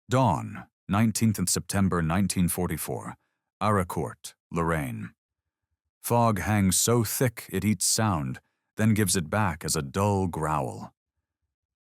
Dawn, 19th of September 1944, Arracourt, Lorraine. Fog hangs so thick it eats sound, then gives it back as a dull growl.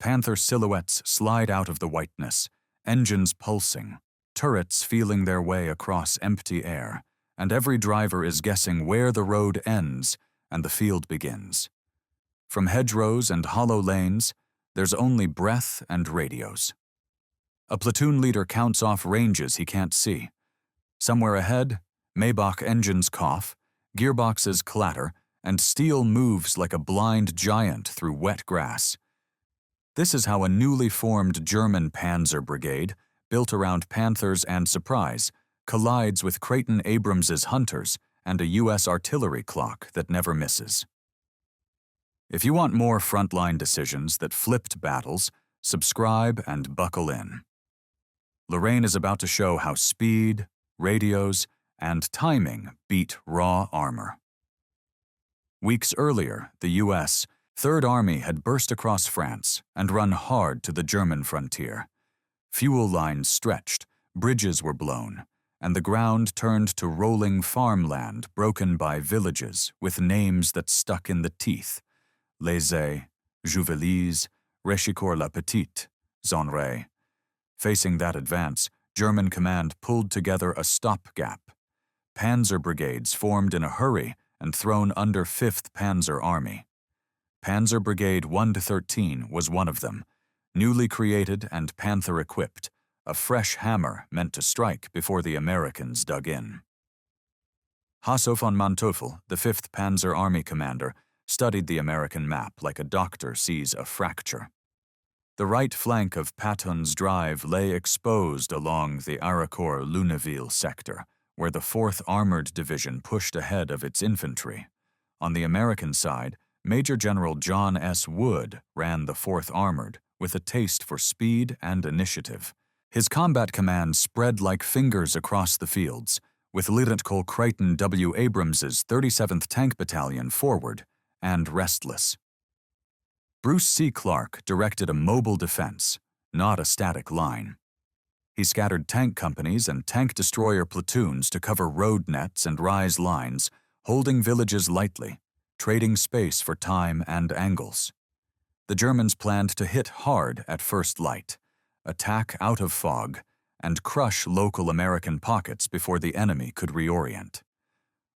Panther silhouettes slide out of the whiteness, engines pulsing, turrets feeling their way across empty air, and every driver is guessing where the road ends and the field begins. From hedgerows and hollow lanes, there's only breath and radios. A platoon leader counts off ranges he can't see. Somewhere ahead, Maybach engines cough, gearboxes clatter, and steel moves like a blind giant through wet grass. This is how a newly formed German Panzer Brigade, built around Panthers and Surprise, collides with Creighton Abrams's Hunters and a U.S. artillery clock that never misses. If you want more frontline decisions that flipped battles, subscribe and buckle in. Lorraine is about to show how speed, radios, and timing beat raw armor. Weeks earlier, the U.S. Third Army had burst across France and run hard to the German frontier. Fuel lines stretched, bridges were blown, and the ground turned to rolling farmland broken by villages with names that stuck in the teeth: Liaison, Juvelise, Rechicourt-la-Petite, Zonray. Facing that advance, German command pulled together a stopgap. Panzer brigades formed in a hurry and thrown under 5th Panzer Army. Panzer Brigade 1-13 was one of them, newly created and Panther-equipped, a fresh hammer meant to strike before the Americans dug in. Hasso von Manteuffel, the 5th Panzer Army commander, studied the American map like a doctor sees a fracture. The right flank of Patton's drive lay exposed along the Arracourt-Luneville sector, where the 4th Armored Division pushed ahead of its infantry. On the American side, Major General John S. Wood ran the 4th Armored with a taste for speed and initiative. His combat command spread like fingers across the fields, with Lieutenant Col Creighton W. Abrams's 37th Tank Battalion forward and restless. Bruce C. Clark directed a mobile defense, not a static line. He scattered tank companies and tank destroyer platoons to cover road nets and rise lines, holding villages lightly, trading space for time and angles. The Germans planned to hit hard at first light, attack out of fog, and crush local American pockets before the enemy could reorient.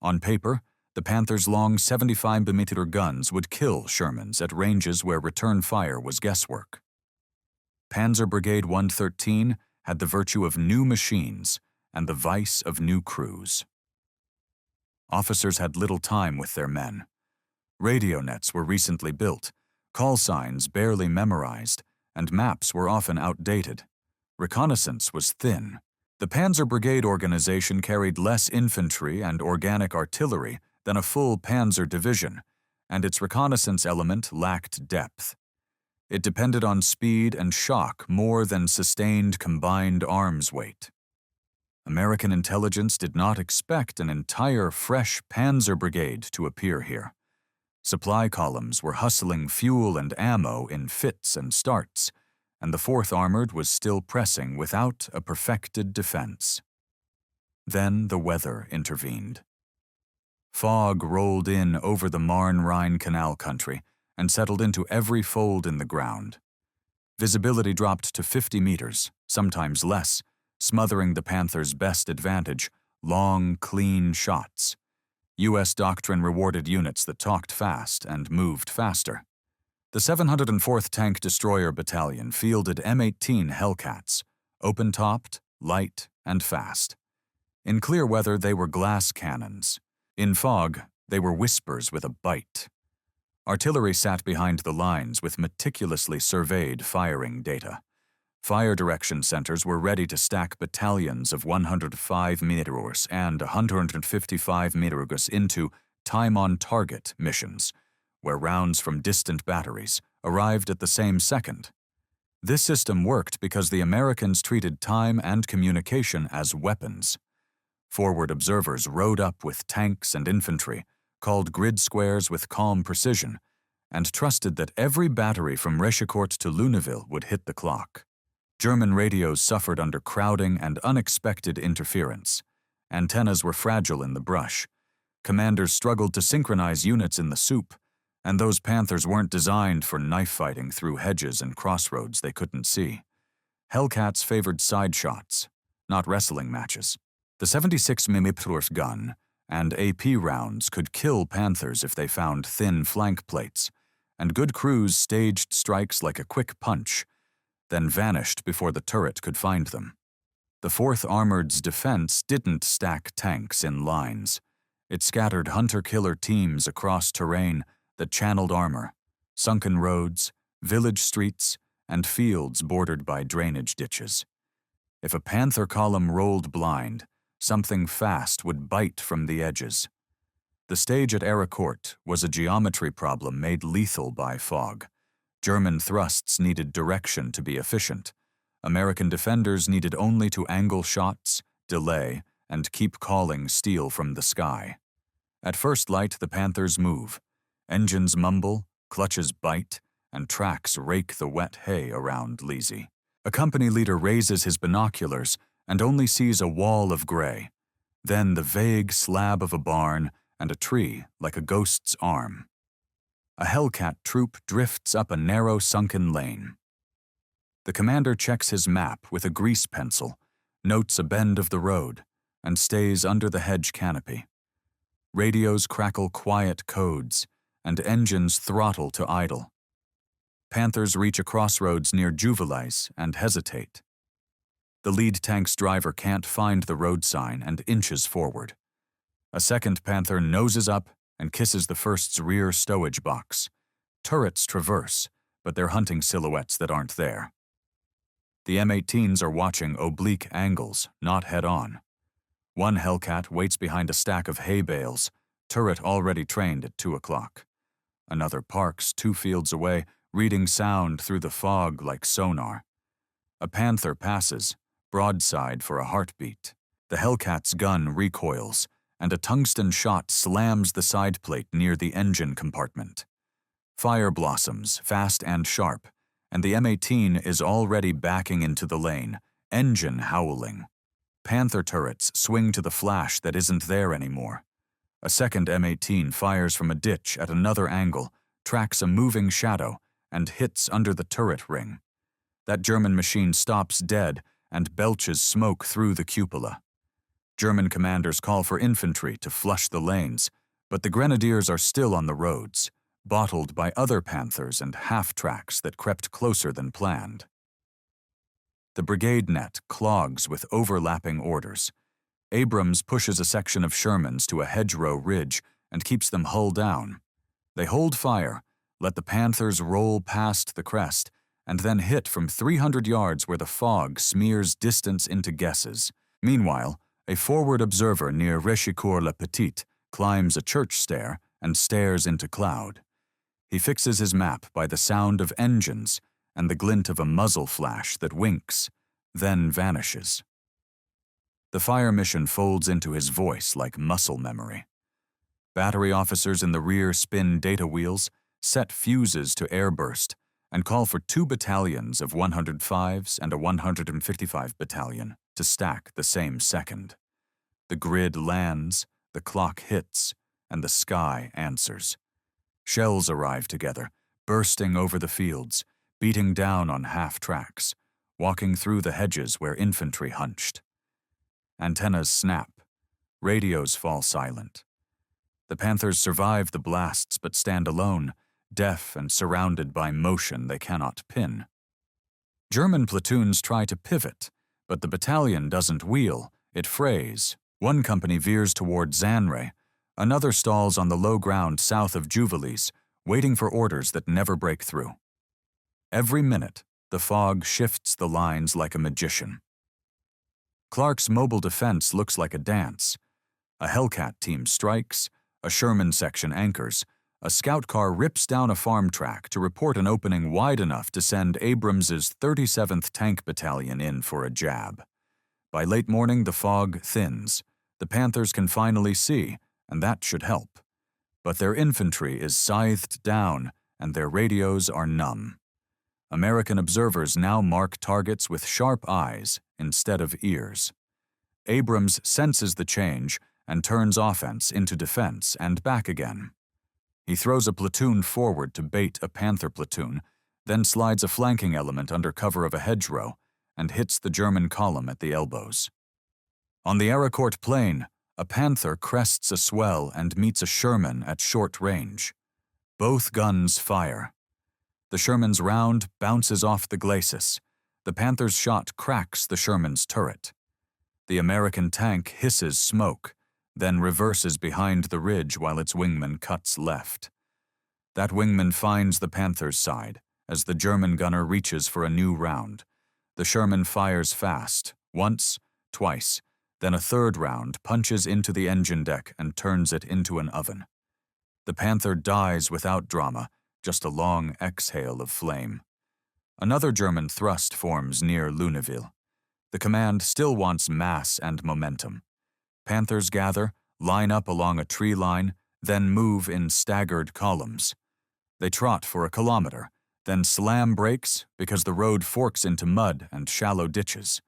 On paper, the Panther's long 75mm guns would kill Sherman's at ranges where return fire was guesswork. Panzer Brigade 113 had the virtue of new machines and the vice of new crews. Officers had little time with their men. Radio nets were recently built, call signs barely memorized, and maps were often outdated. Reconnaissance was thin. The Panzer Brigade organization carried less infantry and organic artillery than a full panzer division, and its reconnaissance element lacked depth. It depended on speed and shock more than sustained combined arms weight. American intelligence did not expect an entire fresh Panzer Brigade to appear here. Supply columns were hustling fuel and ammo in fits and starts, and the 4th Armored was still pressing without a perfected defense. Then the weather intervened. Fog rolled in over the Marne-Rhine Canal country and settled into every fold in the ground. Visibility dropped to 50 meters, sometimes less, smothering the Panther's best advantage, long, clean shots. U.S. doctrine rewarded units that talked fast and moved faster. The 704th Tank Destroyer Battalion fielded M18 Hellcats, open-topped, light, and fast. In clear weather, they were glass cannons. In fog, they were whispers with a bite. Artillery sat behind the lines with meticulously surveyed firing data. Fire direction centers were ready to stack battalions of 105 Meteors and 155 Meteorgus into time-on-target missions, where rounds from distant batteries arrived at the same second. This system worked because the Americans treated time and communication as weapons. Forward observers rode up with tanks and infantry, called grid squares with calm precision, and trusted that every battery from Rechicourt to Luneville would hit the clock. German radios suffered under crowding and unexpected interference. Antennas were fragile in the brush. Commanders struggled to synchronize units in the soup, and those Panthers weren't designed for knife fighting through hedges and crossroads they couldn't see. Hellcats favored side shots, not wrestling matches. The 76mm gun and AP rounds could kill Panthers if they found thin flank plates, and good crews staged strikes like a quick punch, then vanished before the turret could find them. The 4th Armored's defense didn't stack tanks in lines. It scattered hunter-killer teams across terrain that channeled armor, sunken roads, village streets, and fields bordered by drainage ditches. If a Panther column rolled blind, something fast would bite from the edges. The stage at Arracourt was a geometry problem made lethal by fog. German thrusts needed direction to be efficient. American defenders needed only to angle shots, delay, and keep calling steel from the sky. At first light, the Panthers move. Engines mumble, clutches bite, and tracks rake the wet hay around Liaison. A company leader raises his binoculars and only sees a wall of gray, then the vague slab of a barn and a tree like a ghost's arm. A Hellcat troop drifts up a narrow sunken lane. The commander checks his map with a grease pencil, notes a bend of the road, and stays under the hedge canopy. Radios crackle quiet codes, and engines throttle to idle. Panthers reach a crossroads near Juvilais and hesitate. The lead tank's driver can't find the road sign and inches forward. A second Panther noses up and kisses the first's rear stowage box. Turrets traverse, but they're hunting silhouettes that aren't there. The M18s are watching oblique angles, not head-on. One Hellcat waits behind a stack of hay bales, turret already trained at 2 o'clock. Another parks 2 fields away, reading sound through the fog like sonar. A Panther passes, broadside for a heartbeat. The Hellcat's gun recoils, and a tungsten shot slams the side plate near the engine compartment. Fire blossoms, fast and sharp, and the M18 is already backing into the lane, engine howling. Panther turrets swing to the flash that isn't there anymore. A second M18 fires from a ditch at another angle, tracks a moving shadow, and hits under the turret ring. That German machine stops dead and belches smoke through the cupola. German commanders call for infantry to flush the lanes, but the grenadiers are still on the roads, bottled by other Panthers and half-tracks that crept closer than planned. The brigade net clogs with overlapping orders. Abrams pushes a section of Shermans to a hedgerow ridge and keeps them hull down. They hold fire, let the Panthers roll past the crest, and then hit from 300 yards where the fog smears distance into guesses. Meanwhile, a forward observer near Rechicourt-le-Petit climbs a church stair and stares into cloud. He fixes his map by the sound of engines and the glint of a muzzle flash that winks, then vanishes. The fire mission folds into his voice like muscle memory. Battery officers in the rear spin data wheels, set fuses to airburst, and call for 2 battalions of 105s and a 155 battalion to stack the same second. The grid lands, the clock hits, and the sky answers. Shells arrive together, bursting over the fields, beating down on half-tracks, walking through the hedges where infantry hunched. Antennas snap. Radios fall silent. The Panthers survive the blasts but stand alone, deaf and surrounded by motion they cannot pin. German platoons try to pivot, but the battalion doesn't wheel, it frays. One company veers toward Zanre, another stalls on the low ground south of Juvilais, waiting for orders that never break through. Every minute, the fog shifts the lines like a magician. Clark's mobile defense looks like a dance. A Hellcat team strikes, a Sherman section anchors, a scout car rips down a farm track to report an opening wide enough to send Abrams's 37th Tank Battalion in for a jab. By late morning, the fog thins. The Panthers can finally see, and that should help. But their infantry is scythed down, and their radios are numb. American observers now mark targets with sharp eyes instead of ears. Abrams senses the change and turns offense into defense and back again. He throws a platoon forward to bait a Panther platoon, then slides a flanking element under cover of a hedgerow and hits the German column at the elbows. On the Arracourt plain, a Panther crests a swell and meets a Sherman at short range. Both guns fire. The Sherman's round bounces off the glacis. The Panther's shot cracks the Sherman's turret. The American tank hisses smoke, then reverses behind the ridge while its wingman cuts left. That wingman finds the Panther's side as the German gunner reaches for a new round. The Sherman fires fast, once, twice, then a third round punches into the engine deck and turns it into an oven. The Panther dies without drama, just a long exhale of flame. Another German thrust forms near Luneville. The command still wants mass and momentum. Panthers gather, line up along a tree line, then move in staggered columns. They trot for a kilometer, then slam brakes because the road forks into mud and shallow ditches.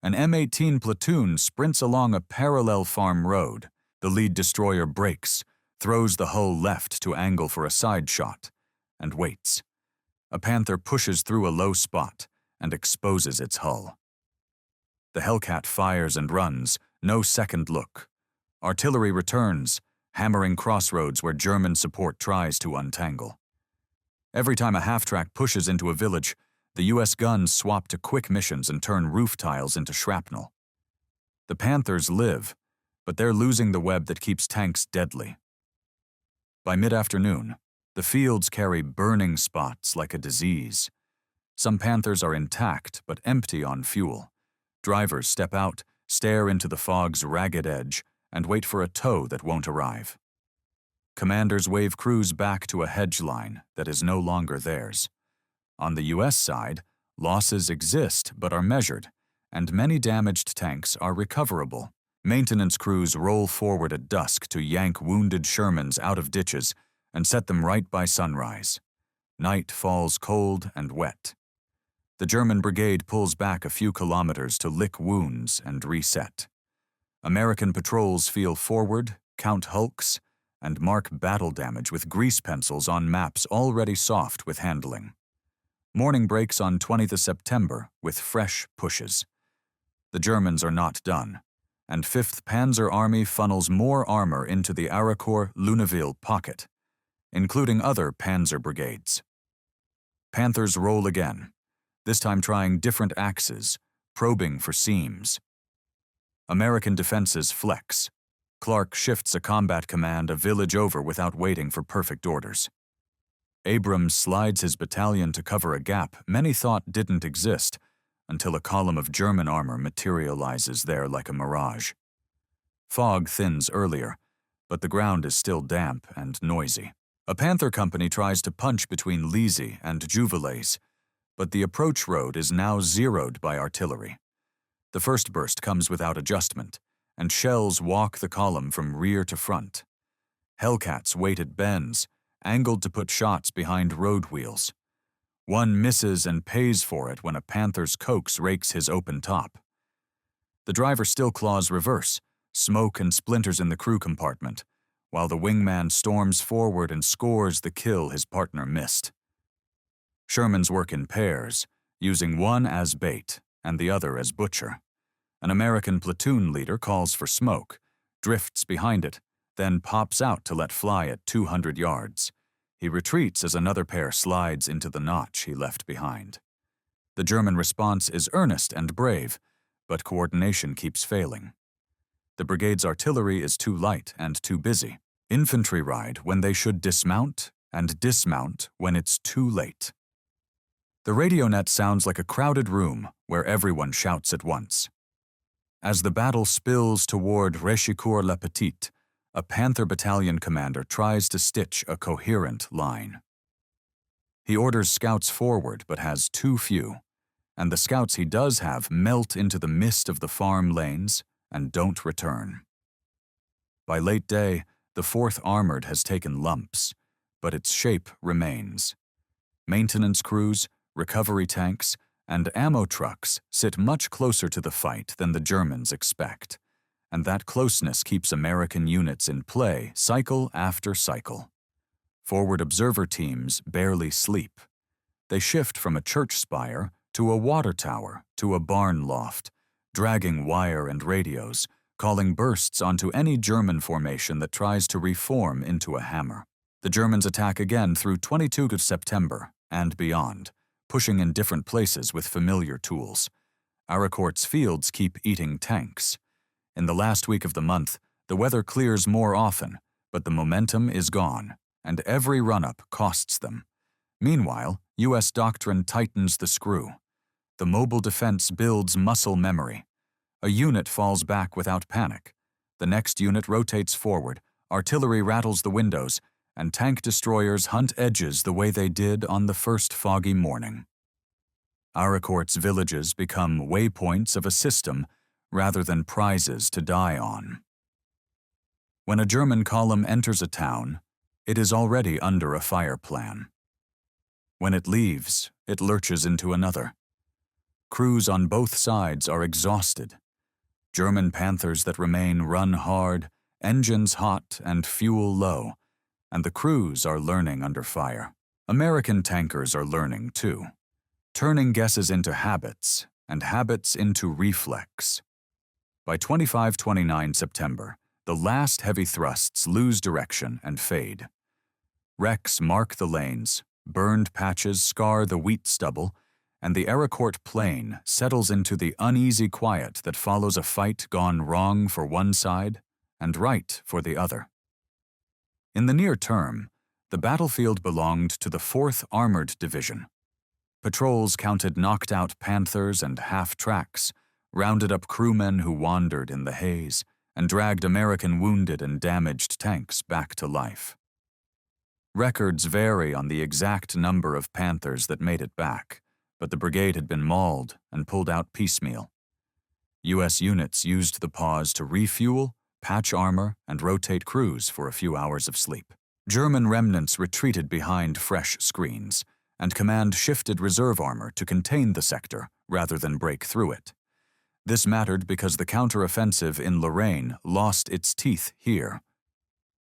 An M18 platoon sprints along a parallel farm road. The lead destroyer brakes, throws the hull left to angle for a side shot, and waits. A Panther pushes through a low spot and exposes its hull. The Hellcat fires and runs, no second look. Artillery returns, hammering crossroads where German support tries to untangle. Every time a half-track pushes into a village, the U.S. guns swap to quick missions and turn roof tiles into shrapnel. The Panthers live, but they're losing the web that keeps tanks deadly. By mid-afternoon, the fields carry burning spots like a disease. Some Panthers are intact but empty on fuel. Drivers step out, stare into the fog's ragged edge, and wait for a tow that won't arrive. Commanders wave crews back to a hedge line that is no longer theirs. On the U.S. side, losses exist but are measured, and many damaged tanks are recoverable. Maintenance crews roll forward at dusk to yank wounded Shermans out of ditches and set them right by sunrise. Night falls cold and wet. The German brigade pulls back a few kilometers to lick wounds and reset. American patrols feel forward, count hulks, and mark battle damage with grease pencils on maps already soft with handling. Morning breaks on 20th September with fresh pushes. The Germans are not done, and 5th Panzer Army funnels more armor into the Arracourt-Luneville pocket, including other panzer brigades. Panthers roll again, this time trying different axes, probing for seams. American defenses flex. Clark shifts a combat command a village over without waiting for perfect orders. Abrams slides his battalion to cover a gap many thought didn't exist until a column of German armor materializes there like a mirage. Fog thins earlier, but the ground is still damp and noisy. A Panther company tries to punch between Lizy and Juveles, but the approach road is now zeroed by artillery. The first burst comes without adjustment, and shells walk the column from rear to front. Hellcats wait at bends, angled to put shots behind road wheels. One misses and pays for it when a Panther's coax rakes his open top. The driver still claws reverse, smoke and splinters in the crew compartment, while the wingman storms forward and scores the kill his partner missed. Shermans work in pairs, using one as bait and the other as butcher. An American platoon leader calls for smoke, drifts behind it, then pops out to let fly at 200 yards. He retreats as another pair slides into the notch he left behind. The German response is earnest and brave, but coordination keeps failing. The brigade's artillery is too light and too busy. Infantry ride when they should dismount, and dismount when it's too late. The radio net sounds like a crowded room where everyone shouts at once. As the battle spills toward Réchicourt-la-Petite, a Panther battalion commander tries to stitch a coherent line. He orders scouts forward but has too few, and the scouts he does have melt into the mist of the farm lanes and don't return. By late day, the 4th Armored has taken lumps, but its shape remains. Maintenance crews, recovery tanks, and ammo trucks sit much closer to the fight than the Germans expect, and that closeness keeps American units in play cycle after cycle. Forward observer teams barely sleep. They shift from a church spire to a water tower to a barn loft, dragging wire and radios, calling bursts onto any German formation that tries to reform into a hammer. The Germans attack again through 22 September and beyond, pushing in different places with familiar tools. Arracourt's fields keep eating tanks. In the last week of the month, the weather clears more often, but the momentum is gone, and every run-up costs them. Meanwhile, U.S. doctrine tightens the screw. The mobile defense builds muscle memory. A unit falls back without panic. The next unit rotates forward, artillery rattles the windows, and tank destroyers hunt edges the way they did on the first foggy morning. Arracourt's villages become waypoints of a system rather than prizes to die on. When a German column enters a town, it is already under a fire plan. When it leaves, it lurches into another. Crews on both sides are exhausted. German Panthers that remain run hard, engines hot and fuel low, and the crews are learning under fire. American tankers are learning too, turning guesses into habits and habits into reflex. By 25-29 September, the last heavy thrusts lose direction and fade. Wrecks mark the lanes, burned patches scar the wheat stubble, and the Arracourt plain settles into the uneasy quiet that follows a fight gone wrong for one side and right for the other. In the near term, the battlefield belonged to the 4th Armored Division. Patrols counted knocked-out Panthers and half-tracks, rounded up crewmen who wandered in the haze, and dragged American wounded and damaged tanks back to life. Records vary on the exact number of Panthers that made it back, but the brigade had been mauled and pulled out piecemeal. U.S. units used the pause to refuel, patch armor, and rotate crews for a few hours of sleep. German remnants retreated behind fresh screens, and command shifted reserve armor to contain the sector rather than break through it. This mattered because the counteroffensive in Lorraine lost its teeth here.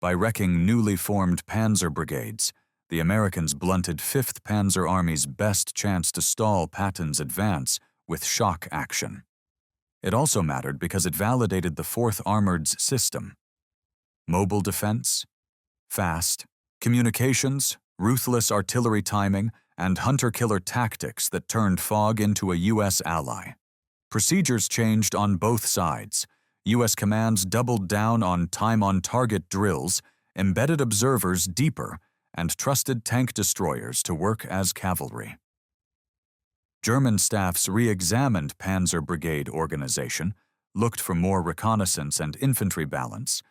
By wrecking newly formed panzer brigades, the Americans blunted 5th Panzer Army's best chance to stall Patton's advance with shock action. It also mattered because it validated the 4th Armored's system. Mobile defense, fast, communications, ruthless artillery timing, and hunter-killer tactics that turned Fog into a U.S. ally. Procedures changed on both sides. U.S. commands doubled down on time-on-target drills, embedded observers deeper, and trusted tank destroyers to work as cavalry. German staffs re-examined Panzer Brigade organization, looked for more reconnaissance and infantry balance,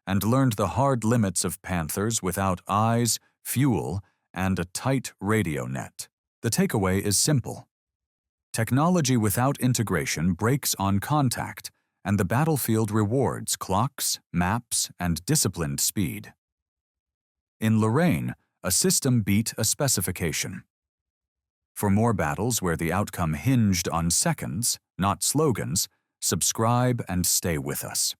and learned the hard limits of Panthers without eyes, fuel, and a tight radio net. The takeaway is simple. Technology without integration breaks on contact, and the battlefield rewards clocks, maps, and disciplined speed. In Lorraine, a system beat a specification. For more battles where the outcome hinged on seconds, not slogans, subscribe and stay with us.